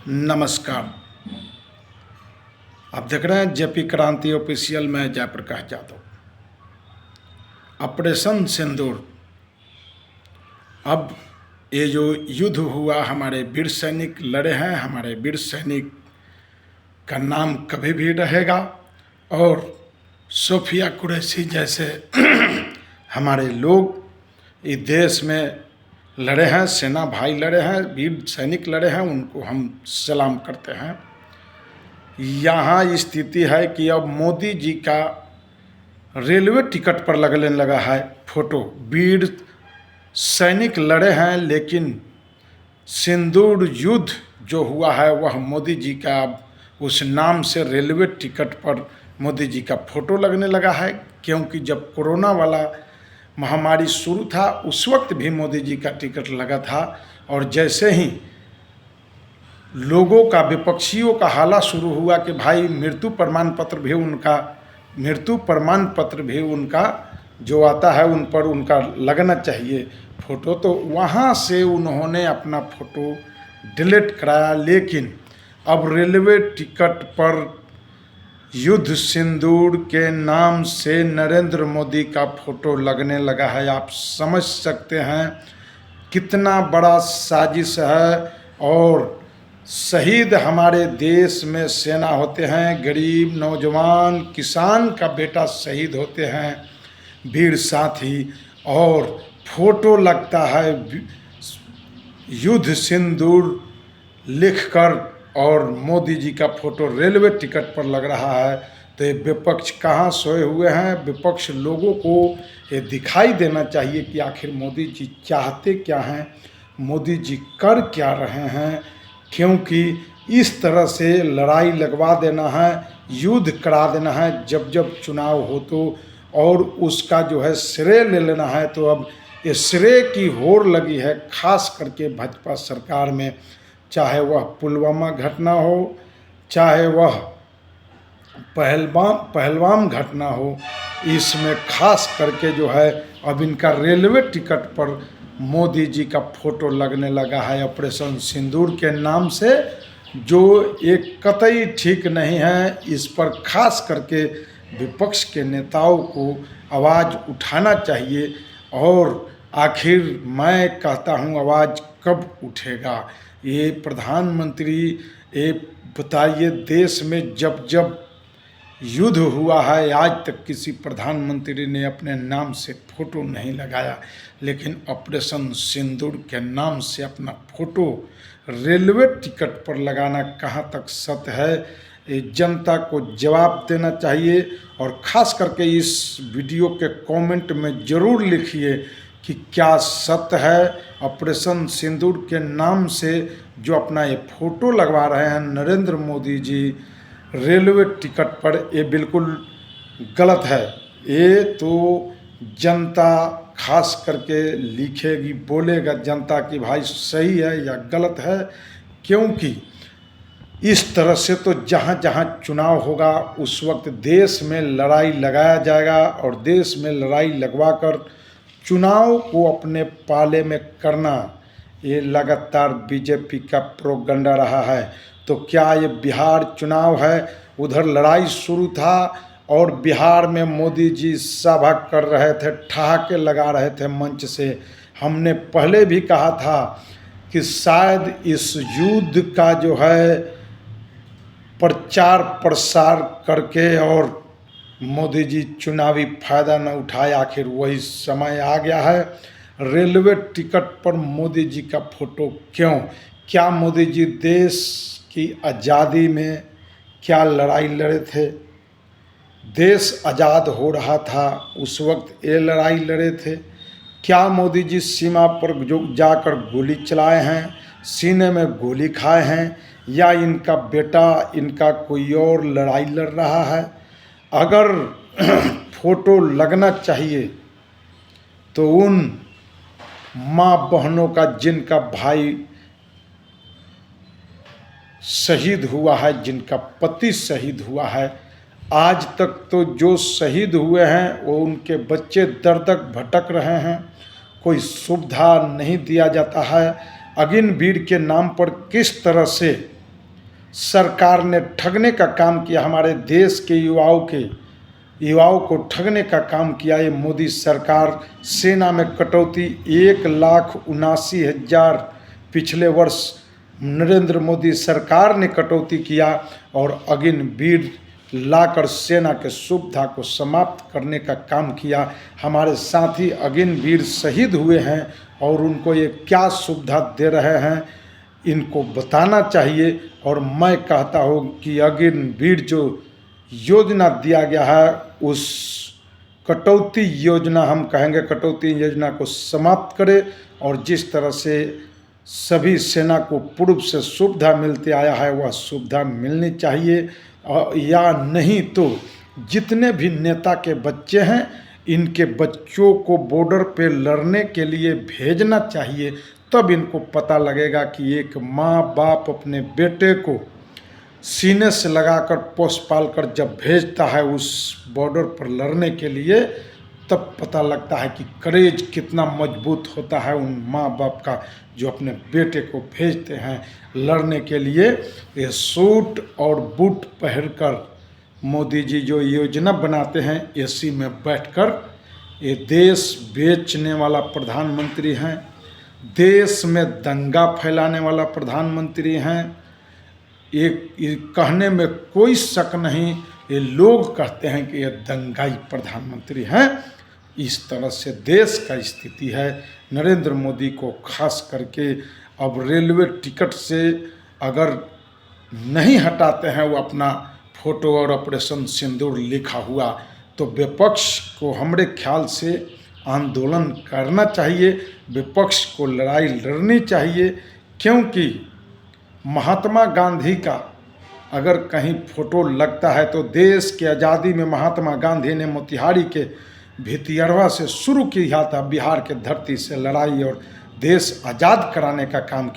नमस्कार। आप देख रहे हैं जेपी क्रांति ऑफिशियल में जयप्रकाश यादव। ऑपरेशन सिंदूर, अब ये जो युद्ध हुआ, हमारे वीर सैनिक लड़े हैं, हमारे वीर सैनिक का नाम कभी भी रहेगा। और सोफिया कुरैशी जैसे हमारे लोग इस देश में लड़े हैं, सेना भाई लड़े हैं, वीर सैनिक लड़े हैं, उनको हम सलाम करते हैं। यहाँ स्थिति है कि अब मोदी जी का रेलवे टिकट पर लगने लगा है फोटो। वीर सैनिक लड़े हैं, लेकिन सिंदूर युद्ध जो हुआ है वह मोदी जी का अब उस नाम से रेलवे टिकट पर मोदी जी का फोटो लगने लगा है। क्योंकि जब कोरोना वाला महामारी शुरू था उस वक्त भी मोदी जी का टिकट लगा था, और जैसे ही लोगों का, विपक्षियों का हाला शुरू हुआ कि भाई मृत्यु प्रमाण पत्र भी उनका जो आता है उन पर उनका लगना चाहिए फ़ोटो, तो वहाँ से उन्होंने अपना फ़ोटो डिलीट कराया। लेकिन अब रेलवे टिकट पर युद्ध सिंदूर के नाम से नरेंद्र मोदी का फोटो लगने लगा है। आप समझ सकते हैं कितना बड़ा साजिश है। और शहीद हमारे देश में सेना होते हैं, गरीब नौजवान किसान का बेटा शहीद होते हैं, वीर साथी, और फोटो लगता है युद्ध सिंदूर लिखकर, और मोदी जी का फोटो रेलवे टिकट पर लग रहा है। तो ये विपक्ष कहाँ सोए हुए हैं? विपक्ष लोगों को ये दिखाई देना चाहिए कि आखिर मोदी जी चाहते क्या हैं, मोदी जी कर क्या रहे हैं। क्योंकि इस तरह से लड़ाई लगवा देना है, युद्ध करा देना है जब जब चुनाव हो तो, और उसका जो है श्रेय ले लेना है। तो अब ये श्रेय की होड़ लगी है, खास करके भाजपा सरकार में। चाहे वह पुलवामा घटना हो, चाहे वह पहलगाम घटना हो, इसमें खास करके जो है अब इनका रेलवे टिकट पर मोदी जी का फोटो लगने लगा है ऑपरेशन सिंदूर के नाम से, जो एक कतई ठीक नहीं है। इस पर खास करके विपक्ष के नेताओं को आवाज़ उठाना चाहिए। और आखिर मैं कहता हूँ, आवाज़ कब उठेगा? ये प्रधानमंत्री, ये बताइए, देश में जब जब युद्ध हुआ है आज तक किसी प्रधानमंत्री ने अपने नाम से फोटो नहीं लगाया, लेकिन ऑपरेशन सिंदूर के नाम से अपना फोटो रेलवे टिकट पर लगाना कहाँ तक सत्य है? ये जनता को जवाब देना चाहिए। और ख़ास करके इस वीडियो के कमेंट में ज़रूर लिखिए कि क्या सत्य है ऑपरेशन सिंदूर के नाम से जो अपना ये फ़ोटो लगवा रहे हैं नरेंद्र मोदी जी रेलवे टिकट पर, ये बिल्कुल गलत है। ये तो जनता खास करके लिखेगी, बोलेगा जनता कि भाई सही है या गलत है। क्योंकि इस तरह से तो जहाँ जहाँ चुनाव होगा उस वक्त देश में लड़ाई लगाया जाएगा, और देश में लड़ाई लगवाकर चुनाव को अपने पाले में करना, ये लगातार बीजेपी का प्रोपगंडा रहा है। तो क्या ये बिहार चुनाव है, उधर लड़ाई शुरू था और बिहार में मोदी जी सभा कर रहे थे, ठहाके लगा रहे थे मंच से। हमने पहले भी कहा था कि शायद इस युद्ध का जो है प्रचार प्रसार करके और मोदी जी चुनावी फायदा न उठाए। आखिर वही समय आ गया है। रेलवे टिकट पर मोदी जी का फोटो क्यों? क्या मोदी जी देश की आज़ादी में क्या लड़ाई लड़े थे? देश आज़ाद हो रहा था उस वक्त ये लड़ाई लड़े थे? क्या मोदी जी सीमा पर जो जाकर गोली चलाए हैं, सीने में गोली खाए हैं, या इनका बेटा, इनका कोई और लड़ाई लड़ रहा है? अगर फोटो लगना चाहिए तो उन माँ बहनों का जिनका भाई शहीद हुआ है, जिनका पति शहीद हुआ है, आज तक तो जो शहीद हुए हैं वो उनके बच्चे दर दर भटक रहे हैं, कोई सुविधा नहीं दिया जाता है। अगिन वीर के नाम पर किस तरह से सरकार ने ठगने का काम किया, हमारे देश के युवाओं को ठगने का काम किया ये मोदी सरकार। सेना में कटौती 1,79,000 पिछले वर्ष नरेंद्र मोदी सरकार ने कटौती किया और अग्निवीर लाकर सेना के सुविधा को समाप्त करने का काम किया। हमारे साथी अग्निवीर शहीद हुए हैं और उनको ये क्या सुविधा दे रहे हैं इनको बताना चाहिए। और मैं कहता हूँ कि अग्निवीर जो योजना दिया गया है उस कटौती योजना, हम कहेंगे कटौती योजना को समाप्त करे और जिस तरह से सभी सेना को पूर्व से सुविधा मिलते आया है वह सुविधा मिलनी चाहिए। या नहीं तो जितने भी नेता के बच्चे हैं इनके बच्चों को बॉर्डर पे लड़ने के लिए भेजना चाहिए, तब इनको पता लगेगा कि एक माँ बाप अपने बेटे को सीने से लगाकर पोस पाल कर जब भेजता है उस बॉर्डर पर लड़ने के लिए, तब पता लगता है कि करेज कितना मजबूत होता है उन माँ बाप का जो अपने बेटे को भेजते हैं लड़ने के लिए। ये सूट और बूट पहनकर मोदी जी जो योजना बनाते हैं एसी में बैठकर, ये देश बेचने वाला प्रधानमंत्री हैं, देश में दंगा फैलाने वाला प्रधानमंत्री हैं। ये कहने में कोई शक नहीं, ये लोग कहते हैं कि ये दंगाई प्रधानमंत्री हैं। इस तरह से देश का स्थिति है। नरेंद्र मोदी को खास करके अब रेलवे टिकट से अगर नहीं हटाते हैं वो अपना फोटो और ऑपरेशन सिंदूर लिखा हुआ, तो विपक्ष को हमारे ख्याल से आंदोलन करना चाहिए, विपक्ष को लड़ाई लड़नी चाहिए। क्योंकि महात्मा गांधी का अगर कहीं फोटो लगता है तो देश की आज़ादी में महात्मा गांधी ने मोतिहारी के भितियरवा से शुरू किया था, बिहार के धरती से लड़ाई और देश आज़ाद कराने का काम किया।